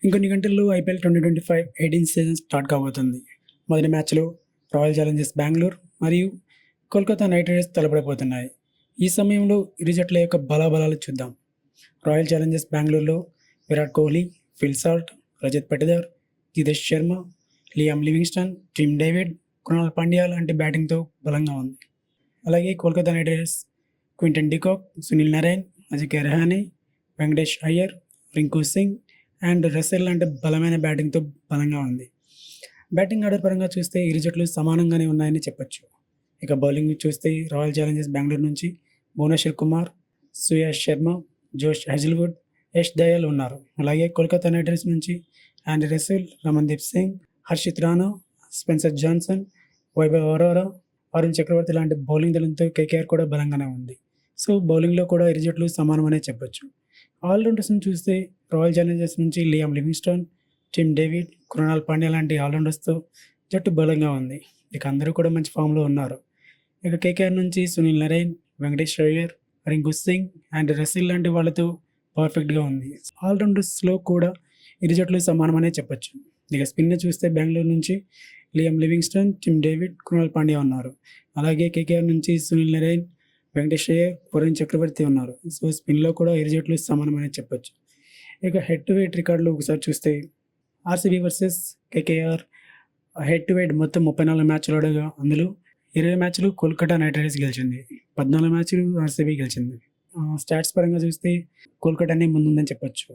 ఇంకొన్ని గంటల్లో IPL 2025 18th season start కాబోతుంది. మొదటి మ్యాచ్లో రాయల్ ఛాలెంజర్స్ బెంగళూరు మరియు కోల్కతా నైట్ రైడర్స్ తలపడబోతున్నాయి. ఈ సమయంలో ఇరు జట్ల యొక్క బలాబలాలు చూద్దాం. రాయల్ ఛాలెంజర్స్ బెంగళూరులో Virat Kohli, Phil Salt, Rajat Patidar, Jitesh Sharma, Liam Livingstone, Tim David, Krunal Pandya లాంటి బ్యాటింగ్తో బలంగా ఉంది. అలాగే Kolkata Knight Riders Quinton de Kock, Sunil Narine, Ajinkya Rahane, Venkatesh Iyer, Rinku Singh and Russell లాంటి బలమైన బ్యాటింగ్తో బలంగా ఉంది. బ్యాటింగ్ ఆర్డర్ పరంగా చూస్తే ఇరు జట్లు సమానంగానే ఉన్నాయని చెప్పొచ్చు. ఇక బౌలింగ్ చూస్తే రాయల్ ఛాలెంజర్స్ బెంగళూరు నుంచి భువనేశ్వర్ కుమార్, సుయాష్ శర్మ, జోష్ హెజిల్వుడ్, యష్ దయాల్ ఉన్నారు. అలాగే కోల్కతా నైట్ రైడర్స్ నుంచి Andre Russell, Ramandeep Singh, Harshit Rana, Spencer Johnson, Vaibhav Arora, Varun Chakravarthy లాంటి బౌలింగ్ దళంతో కేకేఆర్ కూడా బలంగానే ఉంది. సో బౌలింగ్లో కూడా ఇరు జట్లు సమానమనే చెప్పొచ్చు. ఆల్రౌండర్స్ని చూస్తే రాయల్ ఛాలెంజర్స్ నుంచి Liam Livingstone, Tim David, Krunal Pandya లాంటి ఆల్రౌండర్స్తో జట్టు బలంగా ఉంది. ఇక అందరూ కూడా మంచి ఫామ్లో ఉన్నారు. ఇక కేకేఆర్ నుంచి Sunil Narine, Venkatesh Iyer, Rinku Singh and రసీల్ లాంటి వాళ్ళతో పర్ఫెక్ట్గా ఉంది. ఆల్రౌండర్స్లో కూడా ఇరు జట్లు సమానమనే చెప్పొచ్చు. ఇక స్పిన్ చూస్తే బెంగళూరు నుంచి Liam Livingstone, Tim David, Krunal Pandya ఉన్నారు. అలాగే కేకేఆర్ నుంచి సునీల్ నరైన్, వెంకటేష్ అయ్యర్, వరుణ్ చక్రవర్తి ఉన్నారు. సో స్పిన్లో కూడా ఇరు జట్లు సమానమనే చెప్పొచ్చు. ఇక హెడ్ టు హెడ్ రికార్డులు ఒకసారి చూస్తే RCB versus KKR head to head మొత్తం 34 మ్యాచ్లు ఆడగా అందులో 20 మ్యాచ్లు కోల్కతా నైట్ రైడర్స్ గెలిచింది, 14 మ్యాచ్లు ఆర్సీబీ గెలిచింది. స్టాట్స్ పరంగా చూస్తే కోల్కతానే ముందుందని చెప్పొచ్చు.